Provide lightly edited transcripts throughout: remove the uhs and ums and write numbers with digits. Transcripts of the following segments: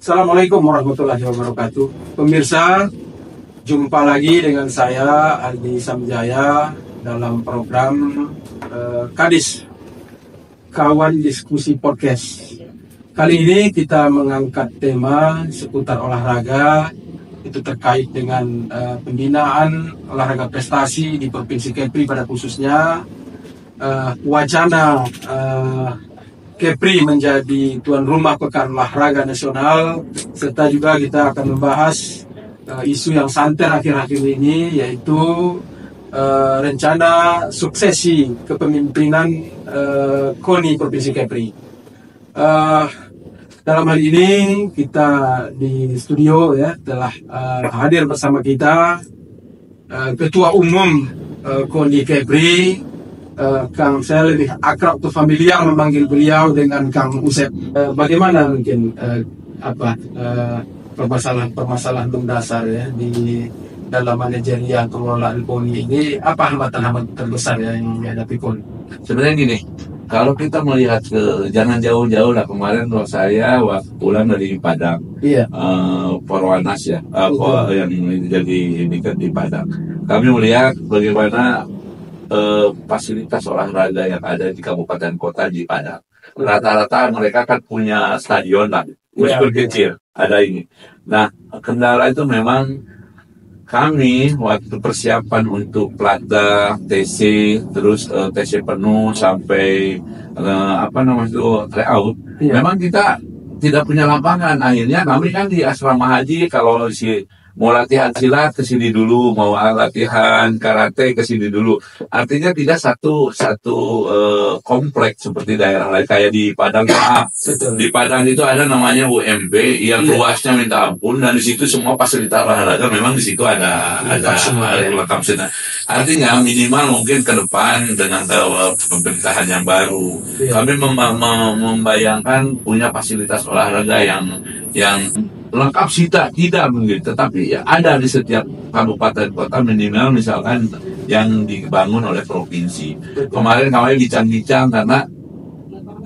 Assalamualaikum warahmatullahi wabarakatuh. Pemirsa, jumpa lagi dengan saya Aldi Samjaya dalam program Kadis Kawan Diskusi Podcast. Kali ini kita mengangkat tema seputar olahraga, itu terkait dengan pembinaan olahraga prestasi di Provinsi Kepri pada khususnya wacana Kepri menjadi tuan rumah Pekan Olahraga Nasional, serta juga kita akan membahas isu yang santer akhir-akhir ini, yaitu rencana suksesi kepemimpinan KONI Provinsi Kepri. Dalam hal ini kita di studio ya telah hadir bersama kita Ketua Umum KONI Kepri, Kang, saya lebih akrab atau familiar memanggil beliau dengan Kang Usep. Bagaimana mungkin permasalahan mendasar ya di dalam manajerial pengelolaan KONI ini, apa hambatan-hambatan terbesar yang dihadapi KONI? Sebenarnya gini, kalau kita melihat jangan jauh-jauh lah, kemarin saya pulang dari Padang, Porwanas ya, yang jadi ini kan di Padang. Kami melihat bagaimana fasilitas olahraga yang ada di kabupaten kota di Padang. Rata-rata mereka kan punya stadion lah, meskipun kecil, ada ini. Nah, kendala itu memang kami waktu persiapan untuk Platda, TC, terus TC penuh sampai tryout, memang kita tidak punya lapangan. Akhirnya kami kan di asrama haji, kalau mau latihan silat ke sini dulu, mau latihan karate ke sini dulu. Artinya tidak satu kompleks seperti daerah lain kayak di Padang. Di Padang itu ada namanya UMP yang luasnya minta ampun, dan di situ semua fasilitas olahraga memang di situ ada lengkap semua. Artinya minimal mungkin ke depan dengan pemerintahan yang baru, kami membayangkan punya fasilitas olahraga yang lengkap sih tidak mungkin, tetapi ya ada di setiap kabupaten kota, minimal misalkan yang dibangun oleh provinsi. Kemarin kami bincang-bincang karena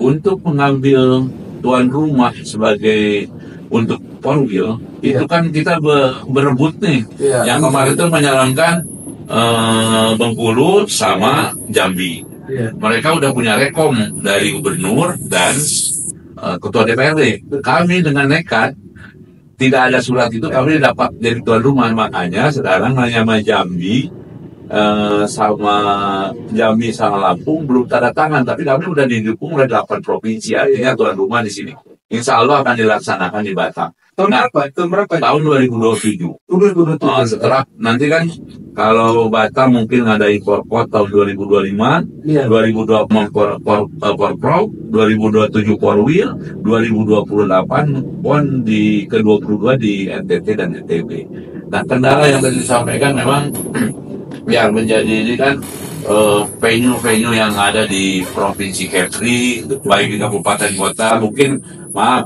untuk mengambil tuan rumah sebagai untuk Porwil itu kan kita berebut nih. Yang kemarin itu menyarankan Bengkulu sama Jambi. Mereka udah punya rekom dari gubernur dan ketua DPRD. Kami dengan nekat, tidak ada surat itu, kami dapat dari tuan rumah. Makanya sekarang hanya Jambi sama Lampung belum tanda tangan, tapi kami udah didukung oleh 8 provinsi, artinya tuan rumah di sini. Insya Allah akan dilaksanakan di Batam. Tahun berapa? Tahun 2027. Setelah nanti kan kalau Batam mungkin ngadain Porpot tahun 2025, 2024 Porprov, 2027 Porwil, 2028 PON di ke-22 di NTT dan NTB. Nah, kendala yang tadi disampaikan memang biar menjadi ini kan venue-venue yang ada di Provinsi Kepri, baik di kabupaten kota, mungkin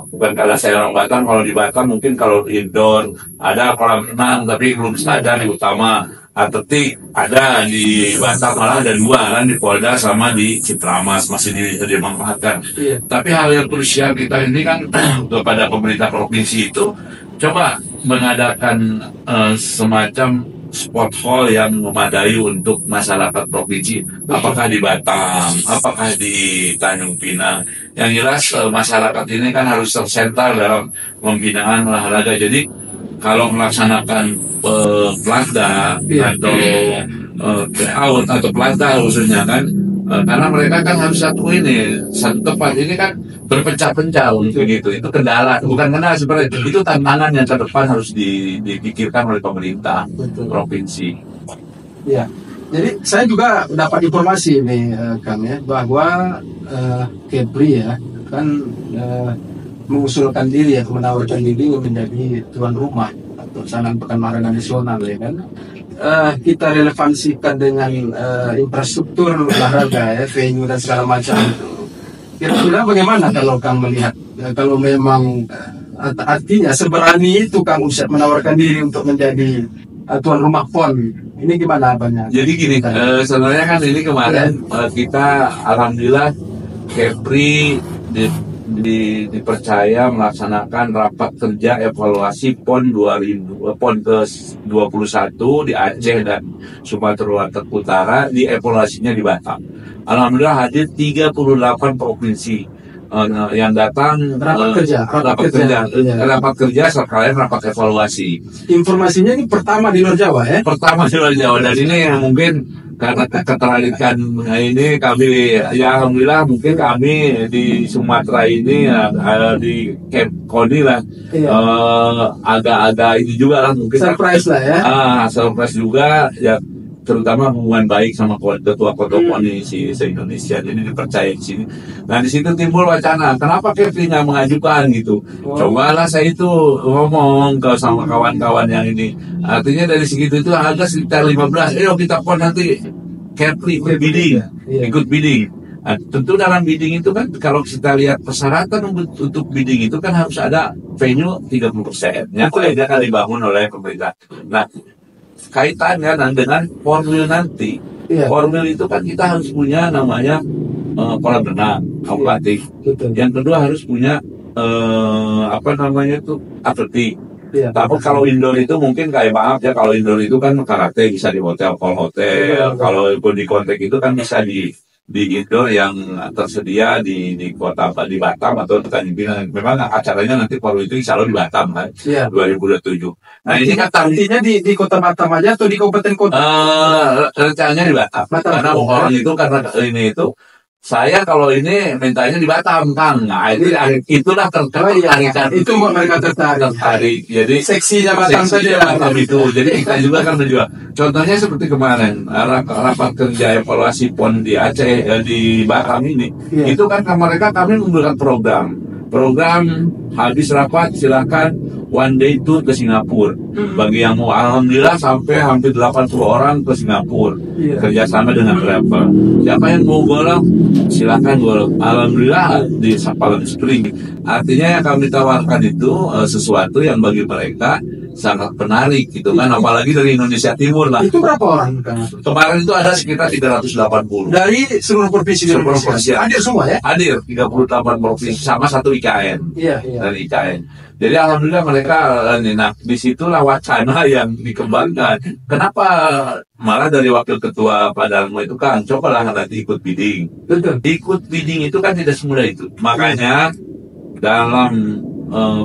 bukan karena saya orang Batam, kalau di Batam mungkin kalau indoor ada kolam renang tapi belum stadion yang utama. Atletik ada di Batam, malah ada 2 kan, di Polda sama di Citramas, masih dimanfaatkan. Tapi hal yang krusial kita ini kan kepada pemerintah provinsi itu coba mengadakan semacam sport hall yang memadai untuk masyarakat provinsi, apakah di Batam, apakah di Tanjung Pinang. Yang jelas masyarakat ini kan harus tersentral dalam pembinaan olahraga. Jadi kalau melaksanakan Platda atau tryout atau Platda khususnya kan, karena mereka kan harus satu tempat ini kan berpecah-pecah untuk itu kendala, bukan kendala sebenarnya, itu tantangan yang ke depan harus dipikirkan oleh pemerintah provinsi. Ya, jadi saya juga dapat informasi nih Kang ya, bahwa Kepri ya kan mengusulkan diri atau menawarkan diri menjadi tuan rumah atau pelaksanaan Pekan Olahraga Nasional ya kan. Kita relevansikan dengan infrastruktur olahraga ya, venue dan segala macam itu. Kira-kira bagaimana kalau Kang melihat, kalau memang artinya seberani itu Kang Usep menawarkan diri untuk menjadi tuan rumah PON, ini gimana apanya? Jadi gini, sebenarnya kan ini kemarin kita alhamdulillah Kepri dipercaya melaksanakan rapat kerja evaluasi PON ke-21 di Aceh dan Sumatera Utara, di evaluasinya di Batam. Alhamdulillah hadir 38 provinsi yang datang rapat kerja sekalian rapat evaluasi. Informasinya ini pertama di luar Jawa ya? Pertama di luar Jawa, dan ini mungkin karena keterlibatan ini kami, ya alhamdulillah mungkin kami di Sumatera ini di Camp Koni lah, agak-agak ini juga lah mungkin surprise lah ya. Surprise juga ya, terutama hubungan baik sama ketua-ketua Koni se-Indonesia, jadi dipercaya di sini. Nah di situ timbul wacana, kenapa Kevin nggak mengajukan gitu? Cobalah saya itu ngomong sama kawan-kawan yang ini. Artinya dari segitu itu ada sekitar 15. Kita pun nanti Kevin ikut bidding. Nah, tentu dalam bidding itu kan kalau kita lihat persyaratan untuk bidding itu kan harus ada venue 30%. Yang akan dibangun oleh pemerintah. Nah, kaitannya dengan formil nanti. Formil itu kan kita harus punya namanya kolam renang, akuatik. Yang kedua harus punya atletik. Tapi kalau indoor itu mungkin kayak maaf ya, kalau indoor itu kan karate bisa di hotel, kalau di kontek itu kan bisa di indoor yang tersedia di kota di Batam atau Tanjung Pinang. Memang acaranya nanti kalau itu insya Allah di Batam kan, 2027. Nah ini kan artinya di kota Batam aja atau di kabupaten kota? Rencananya di Batam. Karena orang itu karena ini itu. Saya kalau ini mintanya di Batam, Kang. Nah, itulah tertarikan. Itu mereka tertarik. Jadi seksinya Batam saja. Batam itu. Jadi kita juga kan menjual. Contohnya seperti kemarin rapat kerja evaluasi PON di Aceh, di Batam ini. Itu kan kami memberikan program habis rapat silakan one day tour ke Singapura. Bagi yang mau, alhamdulillah sampai hampir 80 orang ke Singapura, kerjasama dengan travel. Siapa yang mau golong silakan golong. Alhamdulillah di Palm Spring. Artinya yang kami tawarkan itu sesuatu yang bagi mereka sangat menarik gitu kan, apalagi dari Indonesia Timur lah. Itu berapa orang kan? Kemarin itu ada sekitar 380 dari seluruh provinsi Indonesia. Hadir semua ya? Hadir 38 provinsi sama satu IKN. Dari IKN. Jadi alhamdulillah mereka, nah disitulah wacana yang dikembangkan. Kenapa malah dari wakil ketua Padarmo itu kan, cobalah nanti ikut bidding. Betul. Ikut bidding itu kan tidak semudah itu. Makanya dalam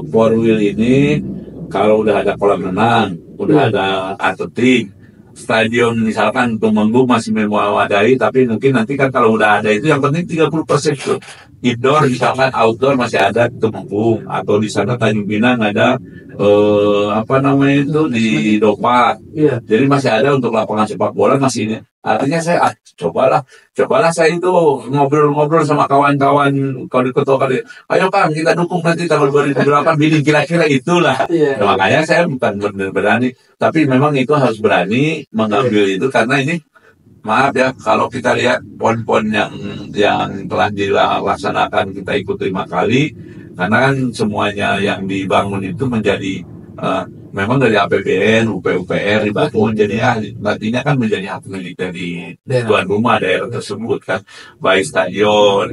Porwil ini, kalau udah ada kolam renang, udah ada atletik, stadion misalkan Tumenggung masih memadai, tapi mungkin nanti kan kalau udah ada itu yang penting 30% itu indoor, misalkan outdoor masih ada Tumenggung, atau di sana Tanjung Pinang ada di Dopa. Jadi masih ada untuk lapangan sepak bola masih ini. Artinya saya cobalah saya itu ngobrol-ngobrol sama kawan-kawan ketua kali. Ayo Kang, kita dukung nanti tahun 2008 bidding, kira-kira itulah. Nah, makanya saya bukan berani, tapi memang itu harus berani mengambil itu, karena ini maaf ya, kalau kita lihat pon-pon yang telah dilaksanakan kita ikut 5 kali, karena kan semuanya yang dibangun itu menjadi memang dari APBN, UPR dibangun, jadi nantinya kan menjadi hak milik dari tuan rumah daerah tersebut kan, baik stadion,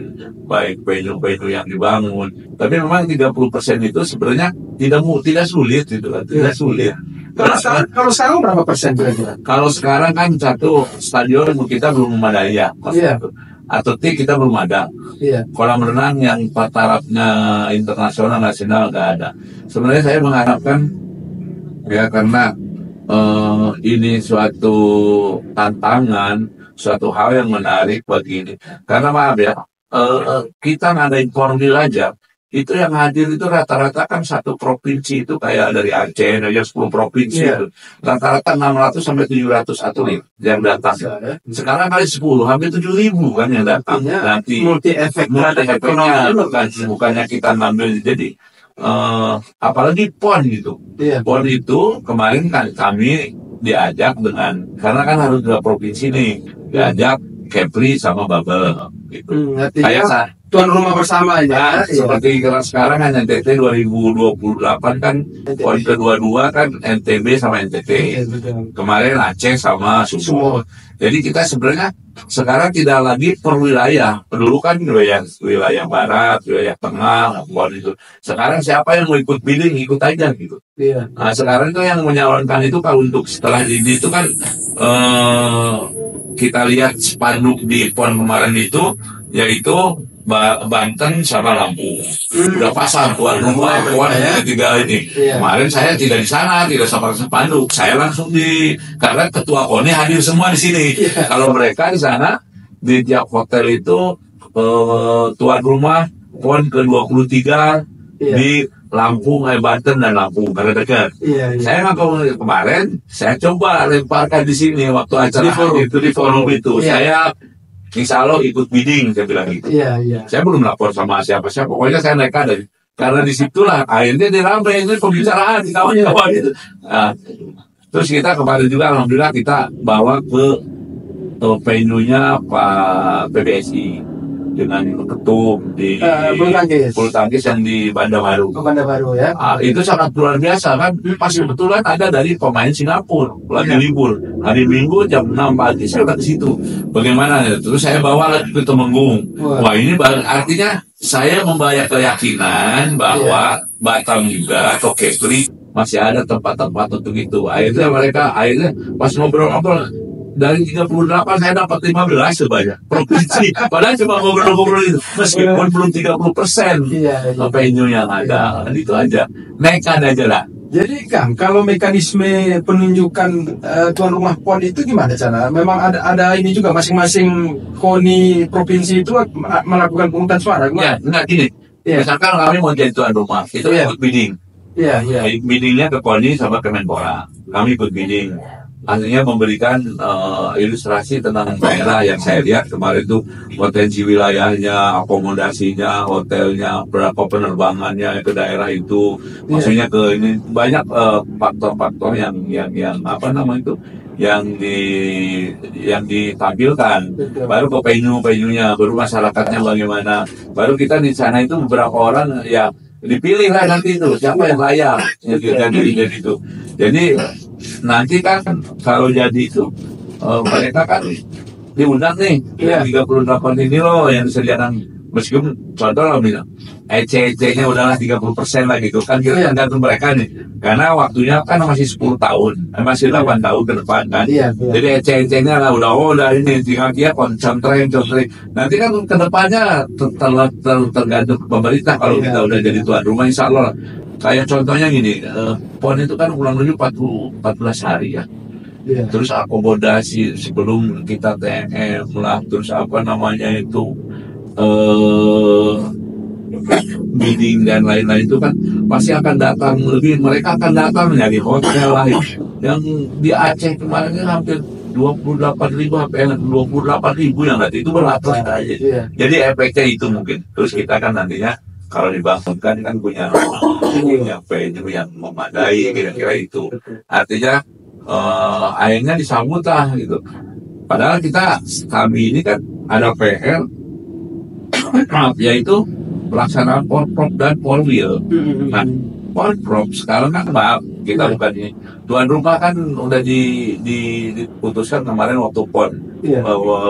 baik venue-venue yang dibangun. Tapi memang 30% itu sebenarnya tidak sulit gitu kan, tidak sulit. Kalau sekarang berapa persen kira-kira? Kalau sekarang kan satu stadion kita belum memadai ya, atletik kita belum ada. Kolam renang yang tarafnya internasional nasional nggak ada. Sebenarnya saya mengharapkan ya, karena ini suatu tantangan, suatu hal yang menarik bagi ini. Karena maaf ya, kita ngadain formil aja, itu yang hadir itu rata-rata kan satu provinsi itu kayak dari Aceh aja 10 provinsi itu rata-rata 600 sampai 700 atlet yang datang. Sekarang kali 10 hampir 7.000 kan yang datang. Nanti multi efeknya bukannya kita ngambil. Jadi apalagi PON gitu. PON itu kemarin kan kami diajak karena kan harus 2 provinsi nih, diajak Kepri sama Bubble gitu. Artinya Kayak tuan rumah bersama aja. seperti sekarang kan NTT 2028 kan PON kedua-dua kan NTB sama NTT. Kemarin Aceh sama Sumut. Jadi kita sebenarnya sekarang tidak lagi per wilayah. Dulu kan wilayah barat, wilayah tengah, PON itu. Sekarang siapa yang mau ikut bidding ikut aja gitu. Nah sekarang itu yang menyalonkan itu kalau untuk setelah ini itu kan kita lihat spanduk di PON kemarin itu yaitu Banten sama Lampung. Udah pasang tuan rumah PON tiga ini. Kemarin saya tidak di sana, tidak sama spanduk. Saya langsung karena ketua PON hadir semua di sini. Kalau mereka di sana di tiap hotel itu tuan rumah PON ke-23 di Lampung, Banten dan Lampung karena dekat. Saya nggak kemarin saya coba lemparkan di sini waktu acara di forum itu. Saya Insya Allah ikut bidding, saya bilang gitu. Saya belum lapor sama siapa-siapa, pokoknya saya naik dari. Karena disitulah akhirnya diramai ini pembicaraan di kawan-kawan gitu. Nah, terus kita kemarin juga alhamdulillah kita bawa ke venue-nya Pak PBSI dengan ketum di bulu tangkis yang di Bandar Baru. Bandar Baru ya. Itu sangat luar biasa kan. Pas kebetulan ada dari pemain Singapura lagi libur. Hari Minggu jam 6 pagi saya udah ke situ. Bagaimana ya? Terus saya bawa lagi ke Temenggung. Wah ini artinya saya membayar keyakinan bahwa Batam juga atau Kepri masih ada tempat-tempat untuk itu. Akhirnya mereka pas ngobrol-ngobrol dari 38 saya dapat 15 sebanyak provinsi. Padahal cuma ngobrol-ngobrol itu. Meskipun belum 30% venue yang ada. Itu aja. Nekat aja lah. Jadi Kang, kalau mekanisme penunjukan tuan rumah PON itu gimana cara? Memang ada ini juga masing-masing KONI provinsi itu melakukan pungutan suara? Ya, enggak gini. Misalkan kami mau jadi tuan rumah, itu ikut bidding. Biddingnya ke KONI sama Kemenpora. Kami ikut bidding. Artinya memberikan ilustrasi tentang daerah yang saya lihat kemarin itu potensi wilayahnya, akomodasinya, hotelnya, berapa penerbangannya ke daerah itu, maksudnya ke ini banyak faktor-faktor yang apa namanya itu yang ditampilkan. Baru ke venue-nya, baru masyarakatnya bagaimana, baru kita di sana itu beberapa orang ya dipilih lah nanti itu siapa yang layak jadi itu. Jadi nanti kan kalau jadi itu mereka kan diundang nih 38 ini loh yang disediakan, meskipun contoh lo bilang EC-nya udahlah 30% lah gitu kan, kita tergantung mereka nih karena waktunya kan masih 10 tahun masih 8 tahun ke depan kan. Jadi EC-nya lah udah ini tinggal dia constrain nanti kan ke depannya tergantung pemerintah. Kalau kita udah jadi tuan rumah insya Allah kayak contohnya gini, PON itu kan kurang lebih 14 hari ya. Terus akomodasi sebelum kita TM lah, terus apa namanya itu bidding dan lain-lain itu kan pasti akan datang mereka akan datang dari hotel lain yang di Aceh kemarin kan hampir 28.000 sampai 28.000 yang nanti itu beratus aja. Jadi efeknya itu mungkin. Terus kita kan nantinya kalau dibangunkan kan punya venue yang memadai kira-kira itu. Artinya akhirnya disambut lah gitu. Padahal kami ini kan ada PR yaitu pelaksanaan Porprov dan Porwil. Nah, Porprov sekarang kan kita bukan ini. Tuan rumah kan udah diputuskan kemarin waktu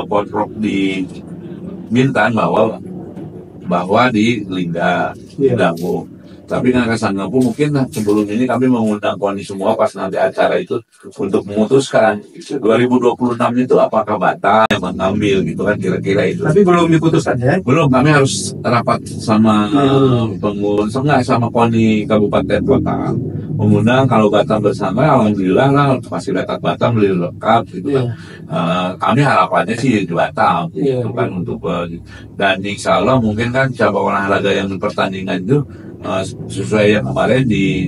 Porprov di Bintan bahwa di Lingga Dago. Tapi kan Sanggapu mungkin sebelum ini kami mengundang KONI semua pas nanti acara itu untuk memutuskan 2026 itu apakah Batam yang mengambil gitu kan kira-kira itu. Tapi belum diputuskan ya? Belum, kami harus rapat sama pengurus sama KONI Kabupaten Kota. Mengundang kalau Batam bersama, alhamdulillah lah fasilitas Batam lebih lengkap gitu kan. Kami harapannya sih di Batam gitu kan untuk dan insya Allah mungkin kan cabang olahraga yang pertandingan itu sesuai yang kemarin di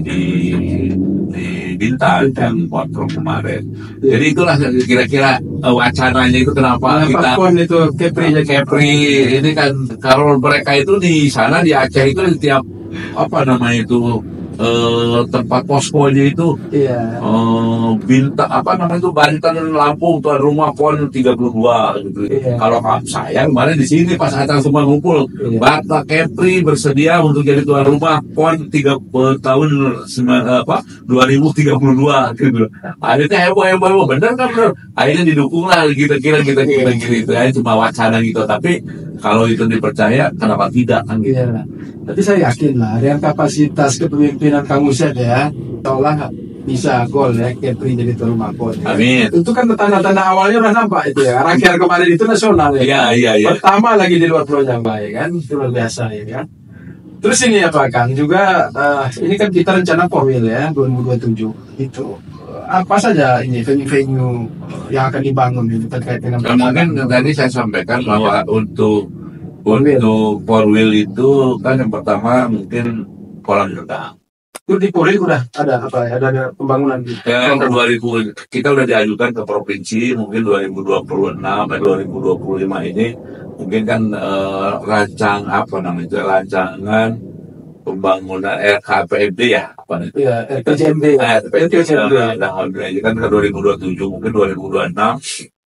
Bintan yang Porprov kemarin. Jadi itulah kira-kira wacananya itu kenapa kita itu Kepri ini kan kalau mereka itu di sana di Aceh itu tiap apa namanya itu tempat poskonya itu Iya. bintang apa namanya itu Banten Lampung tuan rumah PON 32 gitu. Iya. Kalau saya kemarin di sini pas acara semua ngumpul, Iya. Batak Kepri bersedia untuk jadi tuan rumah PON 3 tahun 2032 gitu. Akhirnya heboh bener kan bro. Akhirnya didukung lah kita kira gitu. Itu cuma wacana gitu. Tapi kalau itu dipercaya kenapa tidak kan gitu. Iya. Tapi saya yakin lah dengan kapasitas kepemimpinan Kang Usep ya, seolah bisa gol ya, Kepri jadi tuan rumah PON. Ya. Amin. Itu kan tanda-tanda awalnya udah nampak itu ya. Rangkaian kemarin itu nasional ya. Iya. Pertama lagi di luar Pulau Jambai kan, itu luar biasa ya kan. Terus ini apa Kang juga ini kan kita rencana Porwil ya 2027 itu apa saja ini venue-venue yang akan dibangun itu terkait dengan Mungkin tadi saya sampaikan bahwa untuk four wheel itu kan yang pertama mungkin kolam renang. itu di Porwil udah ada apa ya, ada pembangunan di Ya, 2000 kita udah diajukan ke provinsi mungkin 2026 atau 2025 ini mungkin kan rancangan pembangunan RKPMD ya apa itu? ya RPJMD. Alhamdulillah kan ke 2027 mungkin 2026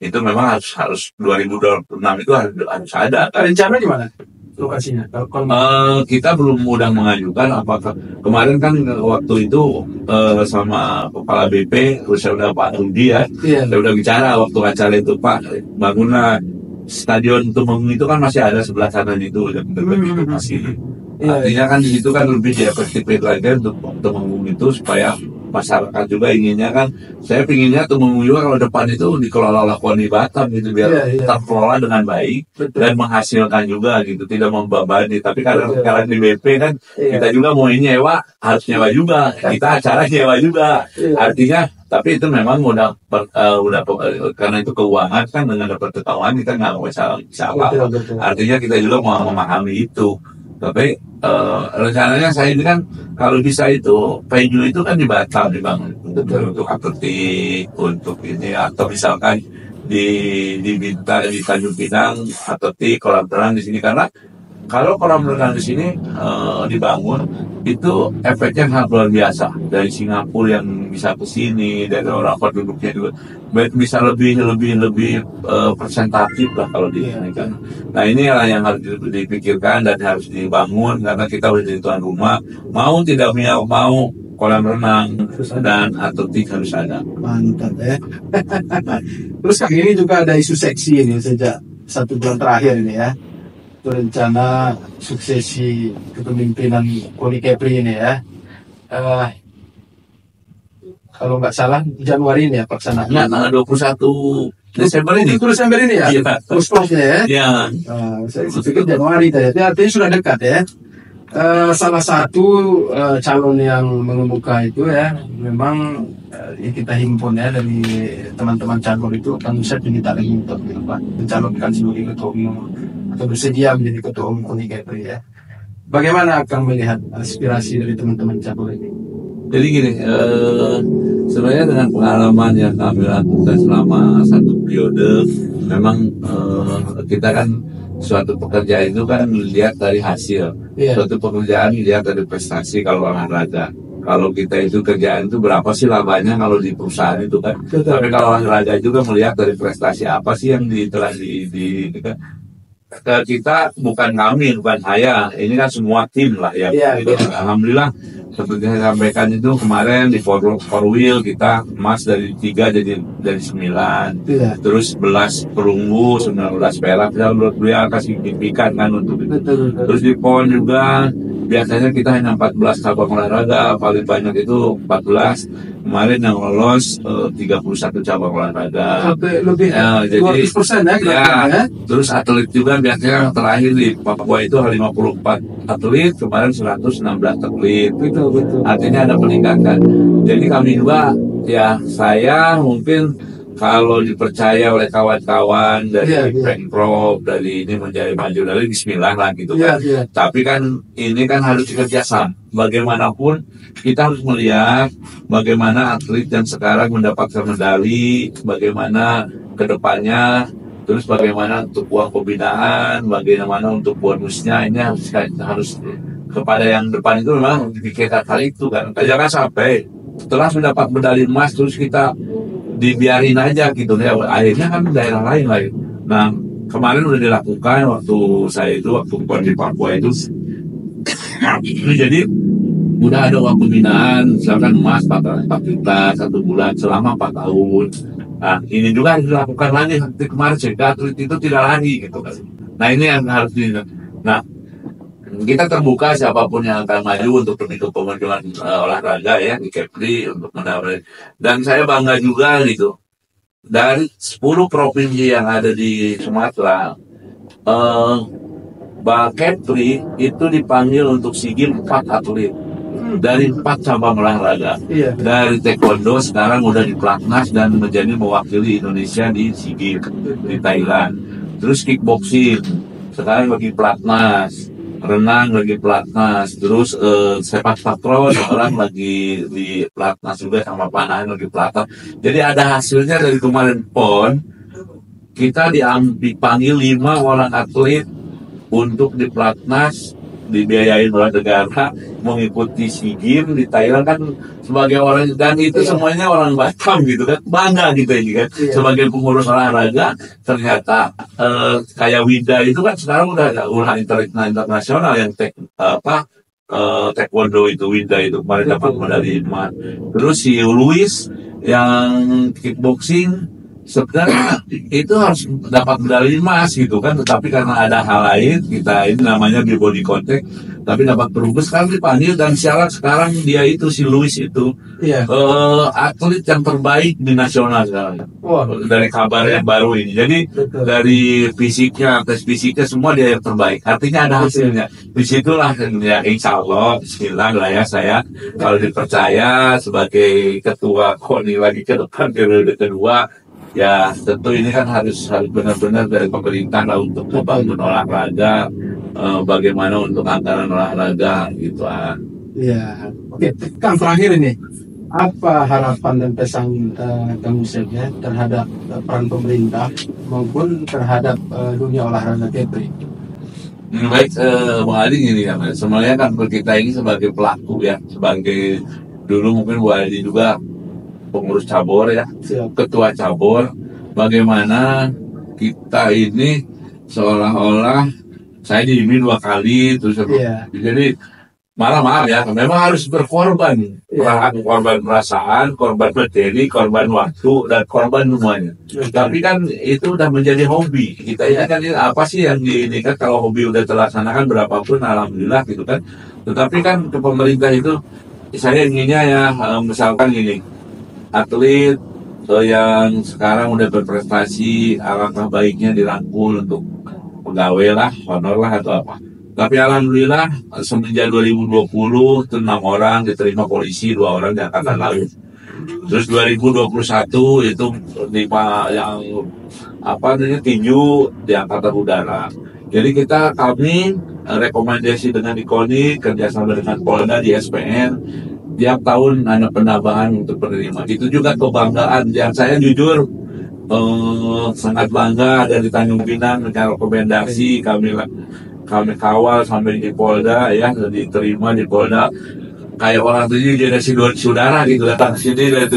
itu memang harus 2026 itu harus ada. Rencana di mana lokasinya? Kalau Kita belum mudah mengajukan apakah kemarin kan waktu itu sama kepala BP saya udah Pak Rudi ya, iya. saya udah bicara waktu acara itu Pak bangunan stadion Temenggung itu kan masih ada sebelah kanan itu dan itu masih artinya kan di situ kan lebih diefektifkan lagi untuk Temenggung itu supaya masyarakat juga inginnya kan saya pinginnya Temenggung juga kalau depan itu dikelola oleh KONI Batam gitu biar terkelola dengan baik. Betul. Dan menghasilkan juga gitu tidak membebani tapi karena sekarang di BP kan kita juga mau nyewa harus nyewa juga kita acara nyewa juga artinya tapi itu memang udah karena itu keuangan kan dengan dapat ketahuan kita nggak bisa apa artinya kita juga mau memahami itu. Tapi rencananya saya ini kan kalau bisa itu venue itu kan di Batam dibangun untuk atletik untuk ini atau misalkan di Tanjung Pinang atletik kolam renang di sini karena kalau kolam renang di sini dibangun itu efeknya sangat luar biasa dari Singapura yang bisa ke sini dari orang penduduknya juga bisa lebih presentatif lah kalau di sini kan. Nah inilah yang harus dipikirkan dan harus dibangun karena kita udah jadi tuan rumah mau tidak mau kolam renang dan atletik harus ada. Mantap ya. Terus Kang ini juga ada isu seksi ini sejak 1 bulan terakhir ini ya. Rencana suksesi kepemimpinan KONI Kepri ini ya. Kalau nggak salah Januari ini ya pelaksanaan. Ya, tanggal 21 Desember ini. Itu Desember ini ya? Iya. Pusplasnya ya? Iya. Saya pikir Januari tadi. Artinya sudah dekat ya. Salah satu calon yang mengemuka itu ya memang kita himpun ya dari teman-teman calon itu kan saya minta lagi untuk mencalonkan sebagai ketua umum atau bersedia menjadi ketua umum KONI Kepri ya. Bagaimana akan melihat aspirasi dari teman-teman calon ini? Jadi gini, sebenarnya dengan pengalaman yang kami lakukan selama 1 periode, memang kita kan suatu pekerjaan itu kan lihat dari hasil, suatu pekerjaan lihat dari prestasi kalau olahraga. Kalau kita itu kerjaan itu berapa sih labanya kalau di perusahaan itu kan? Betul. Tapi kalau olahraga juga melihat dari prestasi apa sih yang telah kita bukan kami, bukan saya, ini kan semua tim lah ya. Alhamdulillah seperti saya sampaikan itu kemarin di four wheel kita emas dari 3 jadi dari 9 terus 11 perunggu 19 perak ya menurut beliau akan signifikan kan untuk itu. Terus di PON juga biasanya kita hanya 14 cabang olahraga paling banyak itu 14 kemarin yang lolos 31 cabang olahraga lebih jadi 200% ya. Terus atlet juga biasanya terakhir di Papua itu 54 atlet kemarin 116 atlet betul. Artinya ada peningkatan jadi kami juga ya saya mungkin kalau dipercaya oleh kawan-kawan dari Pemprov dari ini menjadi maju dari Bismillah lah gitu kan. Tapi kan ini kan harus dikerjasama. Bagaimanapun kita harus melihat bagaimana atlet yang sekarang mendapatkan medali, bagaimana kedepannya, terus bagaimana untuk uang pembinaan, bagaimana untuk bonusnya ini harus kepada yang depan itu memang dipikirkan hal itu kan. Jangan sampai setelah mendapat medali emas terus kita dibiarin aja gitu ya. Akhirnya kan daerah lain. Nah, kemarin udah dilakukan waktu di Papua itu. Jadi udah ada uang pembinaan, misalkan emas 4 juta 1 bulan selama 4 tahun. Nah, ini juga harus dilakukan lagi seperti kemarin sehingga atlet itu tidak lari gitu kan. Nah, ini yang harus Nah, kita terbuka siapapun yang akan maju untuk kemajuan olahraga ya di Kepri untuk mendapatkan. Dan saya bangga juga gitu. Dari 10 provinsi yang ada di Sumatera, Kepri itu dipanggil untuk SEA Games 4 atlet dari 4 cabang olahraga. Dari taekwondo sekarang udah di pelatnas dan menjadi mewakili Indonesia di SEA Games di Thailand. Terus kickboxing sekarang bagi pelatnas, renang lagi pelatnas, terus sepak takraw orang lagi di pelatnas juga sama panahan lagi pelatnas. Jadi ada hasilnya dari kemarin PON kita dipanggil 5 orang atlet untuk di pelatnas, dibiayain oleh negara mengikuti SEA Games di Thailand kan sebagai orang, dan itu semuanya orang Batam gitu kan, bangga gitu ya kan. Sebagai pengurus olahraga ternyata kayak Winda itu kan sekarang udah internasional yang taekwondo itu, Winda itu kemarin dapat medali emas. Terus si Luis yang kickboxing sebenarnya itu harus dapat medali emas gitu kan, tetapi karena ada hal lain kita ini namanya di body contact, tapi dapat perunggu sekarang dipanggil dan syarat sekarang dia itu si Luis itu atlet yang terbaik di nasional sekarang. Dari kabar yang baru ini. Jadi dari fisiknya, tes fisiknya semua dia yang terbaik. Artinya ada hasilnya. Disitulah ya, insya Allah bismillah lah ya, saya kalau dipercaya sebagai ketua KONI lagi ke depan periode kedua, ya tentu ini kan harus benar-benar dari pemerintah lah untuk membangun olahraga, bagaimana untuk anggaran olahraga gitu. Ya, oke. Kang, terakhir ini, apa harapan dan pesan Kang Yusef ya terhadap peran pemerintah maupun terhadap dunia olahraga Kepri? Baik, Bang Adi gini ya, sebenarnya kan kita ini sebagai pelaku ya, sebagai dulu mungkin Bu Adi juga pengurus cabur ya, ketua cabur, bagaimana kita ini seolah-olah saya diimbing 2 kali terus jadi maaf ya, memang harus berkorban, korban perasaan, korban materi, korban waktu, dan korban semuanya. Tapi kan itu udah menjadi hobi kita ini kan, apa sih yang ini kan, kalau hobi udah terlaksanakan berapapun alhamdulillah gitu kan. Tetapi kan ke pemerintah itu saya inginnya ya, misalkan gini, atlet yang sekarang udah berprestasi alangkah baiknya dirangkul untuk pegawai lah, honor lah atau apa. Tapi alhamdulillah semenjak 2020 itu 6 orang diterima polisi, 2 orang di angkatan laut. Terus 2021 itu 5 yang tinju di angkatan udara. Jadi kami rekomendasi dengan KONI kerjasama dengan Polda di SPN. Tiap tahun ada penambahan untuk penerima. Itu juga kebanggaan. Yang saya jujur sangat bangga dari Tanjung Pinang dengan rekomendasi kami kawal sampai di Polda ya, diterima di Polda. Kayak orang tuh jadi saudara gitu, datang ke sini dari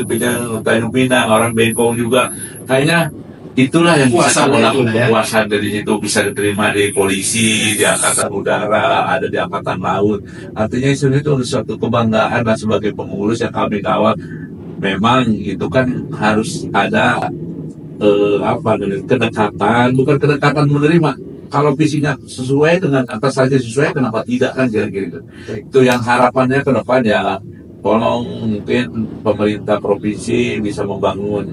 Tanjung Pinang, orang Bengkong juga. Kayaknya itulah yang bisa melakukan kepuasan dari situ, bisa diterima di polisi, di angkatan udara, ada di angkatan laut. Artinya itu suatu kebanggaan dan sebagai pengurus yang kami kawal. Memang itu kan harus ada kedekatan, bukan kedekatan menerima. Kalau visinya sesuai dengan atas saja sesuai, kenapa tidak kan kira-kira gitu. Itu yang harapannya ke depan ya, tolong mungkin pemerintah provinsi bisa membangun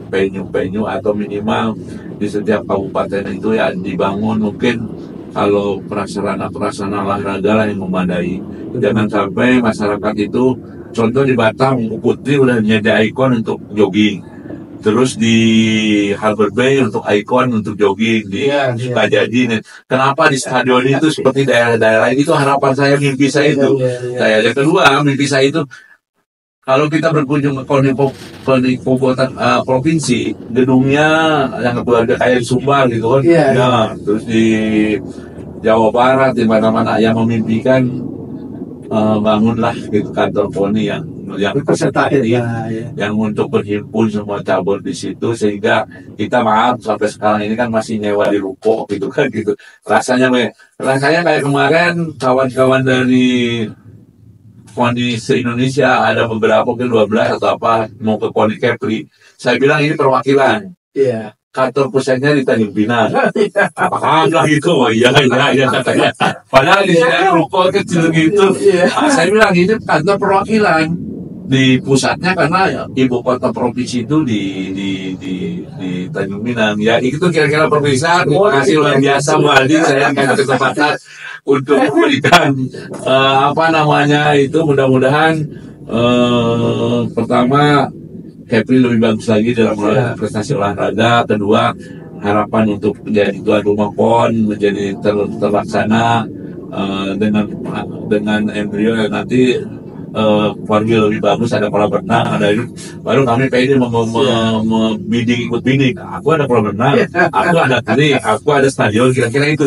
venue atau minimal di setiap kabupaten itu ya dibangun mungkin kalau prasarana olahraga lah yang memadai. Jangan sampai masyarakat itu, contoh di Batam, Putri udah menjadi ikon untuk jogging. Terus di Harbor Bay untuk ikon untuk jogging, di Sukajadi. Kenapa di stadion itu seperti daerah-daerah lain? Itu harapan saya, mimpi saya itu. Yang kedua, mimpi saya itu kalau kita berkunjung ke KONI provinsi, gedungnya yang keluarga kayak di Sumbar gitu kan. Terus di Jawa Barat, di mana-mana yang memimpikan bangunlah gitu kantor KONI yang Representatif ya, ya. yang untuk berhimpun semua cabur di situ, sehingga kita maaf sampai sekarang ini kan masih nyewa di ruko gitu kan gitu. Rasanya kayak kemarin kawan-kawan dari KONI se-Indonesia ada beberapa mungkin 12 atau apa mau ke KONI Kepri. Saya bilang ini perwakilan. Iya. Kantor pusatnya di Tanjung Pinang. Apakah lah gitu? Oh iya katanya. Padahal di sini ruko kecil gitu. Saya bilang ini kantor perwakilan di pusatnya, karena ibu kota provinsi itu di Tanjung Pinang. Ya itu kira-kira perpisahan. Terima kasih luar biasa Bu Aldi, saya kasih kesempatan untuk memberikan itu mudah-mudahan pertama Kepri lebih bagus lagi dalam prestasi olahraga. Kedua, harapan untuk menjadi tuan rumah PON menjadi terlaksana dengan embrio yang nanti formil lebih bagus, ada kolam renang, ada itu. Baru kami pengen membidding ikut bidding. Aku ada kolam renang, aku ada aku ada stadion, kira-kira itu.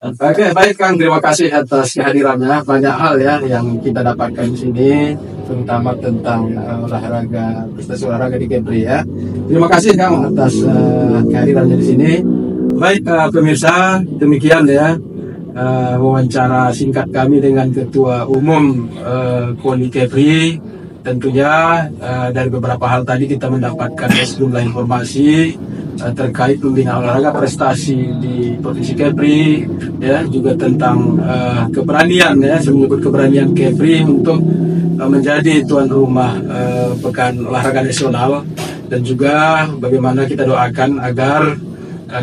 Oke, baik Kang, terima kasih atas kehadirannya. Banyak hal ya yang kita dapatkan di sini, terutama tentang olahraga, prestasi olahraga di Kepri ya. Terima kasih Kang atas kehadirannya di sini. Baik pemirsa, demikian ya wawancara singkat kami dengan Ketua Umum KONI Kepri. Tentunya dari beberapa hal tadi kita mendapatkan sejumlah informasi terkait pembinaan olahraga prestasi di Provinsi Kepri, ya, juga tentang keberanian ya, saya menyebut keberanian Kepri untuk menjadi tuan rumah Pekan Olahraga Nasional, dan juga bagaimana kita doakan agar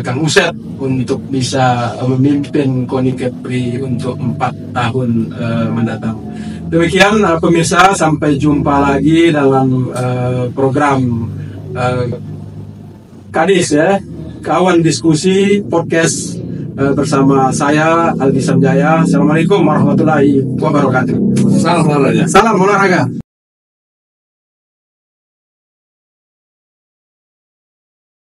Kang Uset untuk bisa memimpin KONI Kepri untuk 4 tahun mendatang. Demikian pemirsa, sampai jumpa lagi dalam program Kadis ya, kawan diskusi podcast bersama saya Aldi Samjaya. Assalamualaikum warahmatullahi wabarakatuh. Salam olahraga. Salam olahraga.